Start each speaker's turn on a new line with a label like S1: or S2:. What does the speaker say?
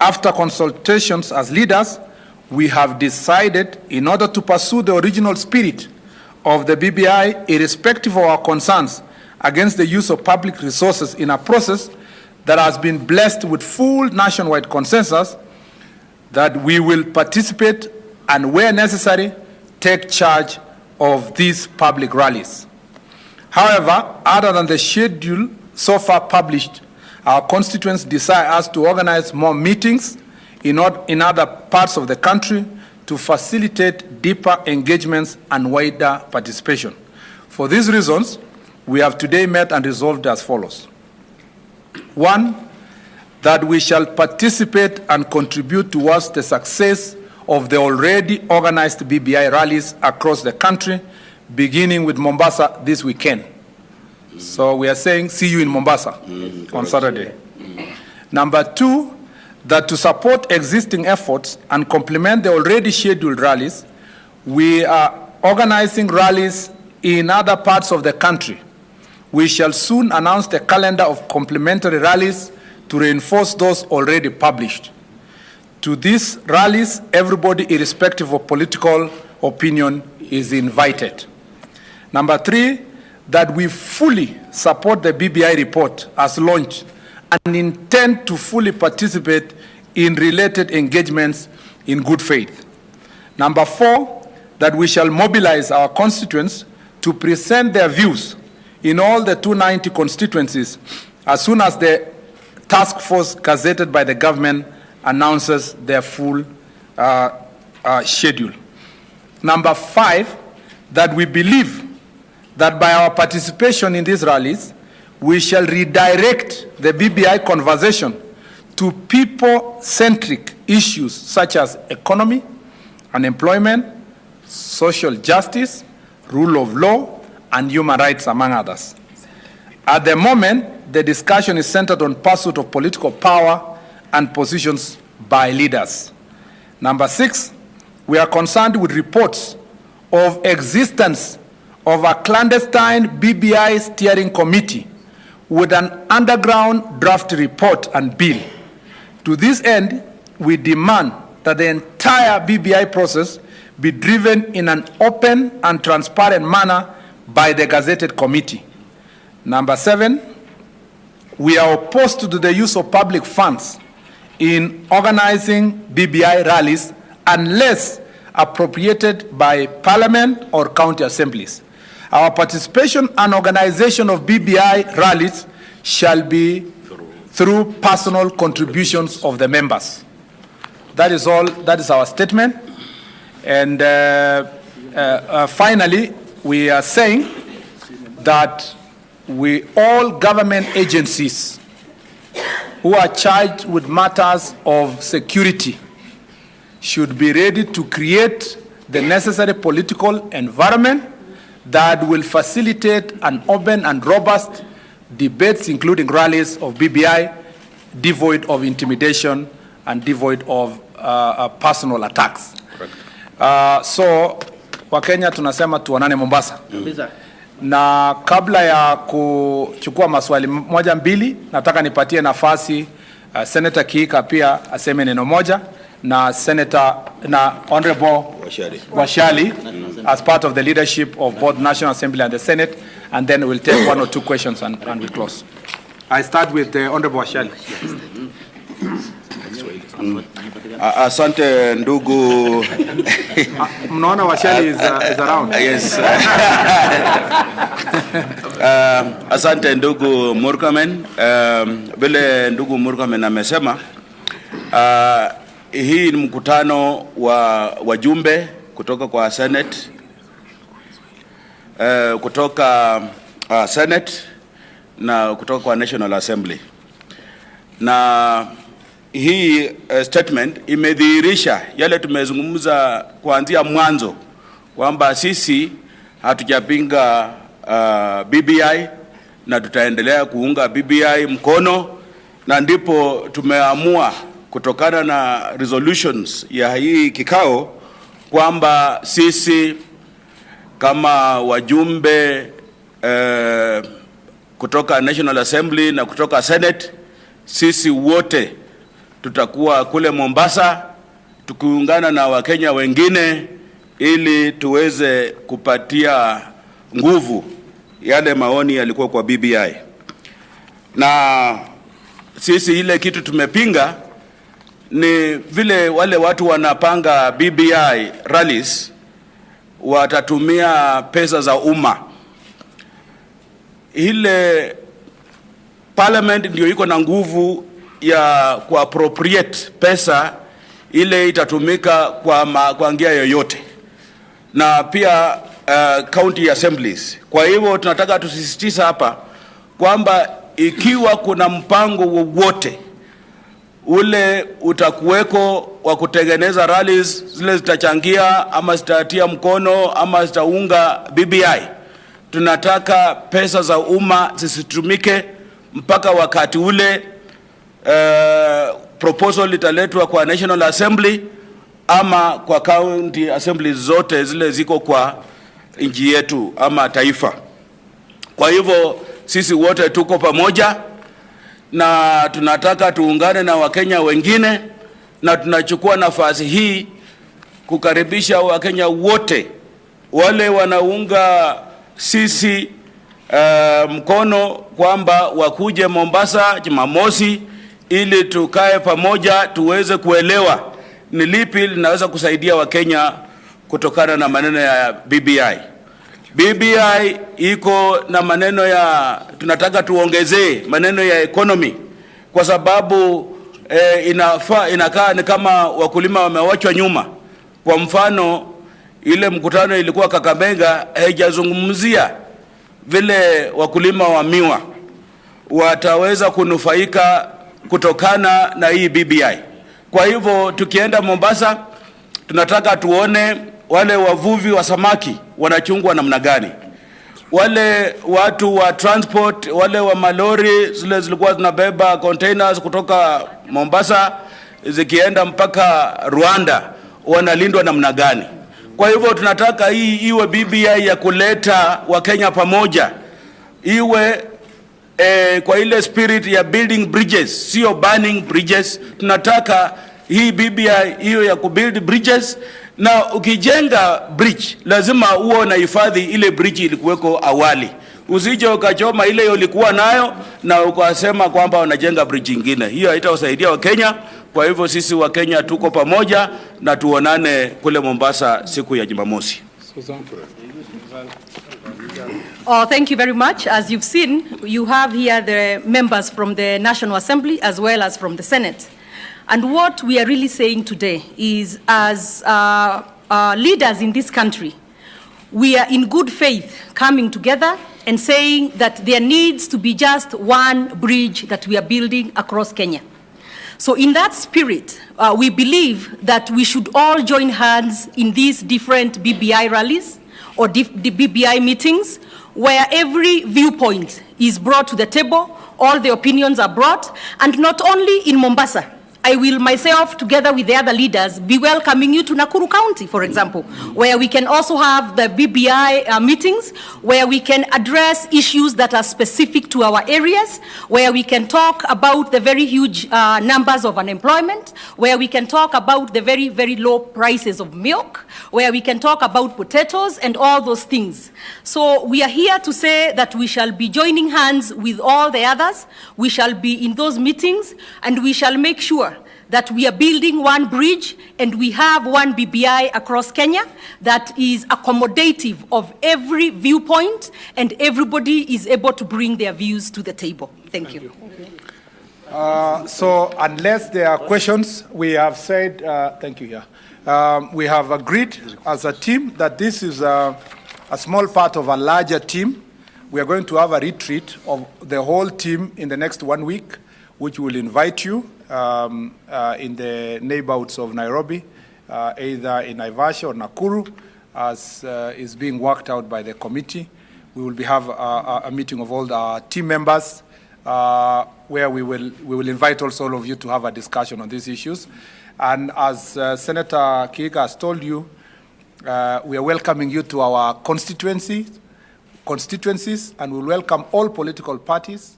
S1: After consultations as leaders, we have decided, in order to pursue the original spirit of the BBI, irrespective of our concerns against the use of public resources in a process that has been blessed with full nationwide consensus, that we will participate and, where necessary, take charge of these public rallies. However, other than the schedule so far published, our constituents desire us to organize more meetings in other parts of the country to facilitate deeper engagements and wider participation. For these reasons, we have today met and resolved as follows. 1, that we shall participate and contribute towards the success of the already organized BBI rallies across the country, beginning with Mombasa this weekend. So we are saying, see you in Mombasa on Saturday. Number 2, that to support existing efforts and complement the already scheduled rallies, we are organizing rallies in other parts of the country. We shall soon announce the calendar of complementary rallies to reinforce those already published. To these rallies, everybody, irrespective of political opinion, is invited. Number 3, that we fully support the BBI report as launched and intend to fully participate in related engagements in good faith. Number 4, that we shall mobilize our constituents to present their views in all the 290 constituencies as soon as the task force gazetted by the government announces their full schedule. Number 5, that we believe that by our participation in these rallies, we shall redirect the BBI conversation to people-centric issues such as economy, unemployment, social justice, rule of law, and human rights, among others. At the moment, the discussion is centered on pursuit of political power and positions by leaders. Number 6, we are concerned with reports of existence of a clandestine BBI steering committee with an underground draft report and bill. To this end, we demand that the entire BBI process be driven in an open and transparent manner by the gazetted committee. Number 7, we are opposed to the use of public funds in organizing BBI rallies unless appropriated by Parliament or county assemblies. Our participation and organization of BBI rallies shall be through personal contributions of the members. That is all. That is our statement. And finally, we are saying that all government agencies who are charged with matters of security should be ready to create the necessary political environment that will facilitate an open and robust debates, including rallies of BBI, devoid of intimidation and devoid of personal attacks. So Wakenya tunasema tuonane Mombasa. Na kabla ya kuchukua maswali moja mbili, nataka nipatie nafasi Senator Kiika pia aseme neno moja, na Senator na Honorable Washali as part of the leadership of both National Assembly and the Senate, and then we'll take 1 or 2 questions and we close. I start with the Honorable Washali.
S2: Asante ndugu.
S1: Mnaona Washali is around.
S2: Yes. Asante ndugu Murkomen. Vile ndugu Murkomen amesema, hii ni mkutano wa wajumbe kutoka kwa Senate, kutoka Senate na kutoka kwa National Assembly. Na hii statement imedhihirisha yale tumezungumza kuanzia mwanzo, kwamba sisi hatujapinga BBI na tutaendelea kuunga BBI mkono, na ndipo tumeamua kutokana na resolutions ya hii kikao kwamba sisi kama wajumbe kutoka National Assembly na kutoka Senate, sisi wote tutakuwa kule Mombasa tukiungana na Wakenya wengine ili tuweze kupatia nguvu yale maoni yalikuwa kwa BBI. Na sisi ile kitu tumepinga ni vile wale watu wanapanga BBI rallies watatumia pesa za umma. Ile parliament ndio iko na nguvu ya kuappropriate pesa ile itatumika kwa njia yoyote, na pia county assemblies. Kwa hivyo tunataka tusisitiza hapa kwamba ikiwa kuna mpango wowote ule utakuweko wa kutengeneza rallies zile zitachangia ama zitatia mkono ama zitaunga BBI, tunataka pesa za umma zisitumike mpaka wakati ule proposal italetwa kwa National Assembly ama kwa county assemblies zote zile ziko kwa nchi yetu ama taifa. Kwa hivyo sisi wote tuko pamoja na tunataka tuungane na Wakenya wengine, na tunachukua nafasi hii kukaribisha Wakenya wote wale wanaunga sisi mkono kwamba wakuje Mombasa Jumamosi ili tukae pamoja tuweze kuelewa ni lipi linaweza kusaidia Wakenya kutokana na maneno ya BBI. BBI iko na maneno ya tunataka tuongezee maneno ya economy, kwa sababu inakaa ni kama wakulima wamewachwa nyuma. Kwa mfano ile mkutano ilikuwa Kakamega haijazungumzia vile wakulima wa miwa wataweza kunufaika kutokana na hii BBI. Kwa hivyo tukienda Mombasa tunataka tuone wale wavuvi wa samaki wanachungwa namna gani, wale watu wa transport, wale wa malori zile zilikuwa zinabeba containers kutoka Mombasa zikienda mpaka Rwanda wanalindwa namna gani. Kwa hivyo tunataka hii iwe BBI ya kuleta Wakenya pamoja, iwe kwa ile spirit ya building bridges, sio burning bridges. Tunataka hii BBI hiyo ya kubuild bridges, na ukijenga bridge lazima uwe na hifadhi ile bridge ilikuweko awali. Usije ukachoma ile ulikuwa nayo na ukasema kwamba unajenga bridge nyingine. Hiyo haitasaidia Wakenya. Kwa hivyo sisi Wakenya tuko pamoja na tuonane kule Mombasa siku ya Jumamosi.
S3: Oh, thank you very much. As you've seen, you have here the members from the National Assembly as well as from the Senate. And what we are really saying today is, as leaders in this country, we are in good faith coming together and saying that there needs to be just one bridge that we are building across Kenya. So in that spirit, we believe that we should all join hands in these different BBI rallies or the BBI meetings, where every viewpoint is brought to the table, all the opinions are brought, and not only in Mombasa. I will myself, together with the other leaders, be welcoming you to Nakuru County, for example, where we can also have the BBI meetings, where we can address issues that are specific to our areas, where we can talk about the very huge numbers of unemployment, where we can talk about the very, very low prices of milk, where we can talk about potatoes and all those things. So we are here to say that we shall be joining hands with all the others. We shall be in those meetings, and we shall make sure that we are building one bridge and we have one BBI across Kenya that is accommodative of every viewpoint, and everybody is able to bring their views to the table. Thank you.
S1: So unless there are questions, we have said, thank you. We have agreed as a team that this is a small part of a larger team. We are going to have a retreat of the whole team in the next 1 week, which will invite you in the neighborhoods of Nairobi, either in Naivasha or Nakuru, as is being worked out by the committee. We will have a meeting of all the team members, where we will invite also all of you to have a discussion on these issues. And as Senator Kiika has told you, we are welcoming you to our constituencies, and we welcome all political parties.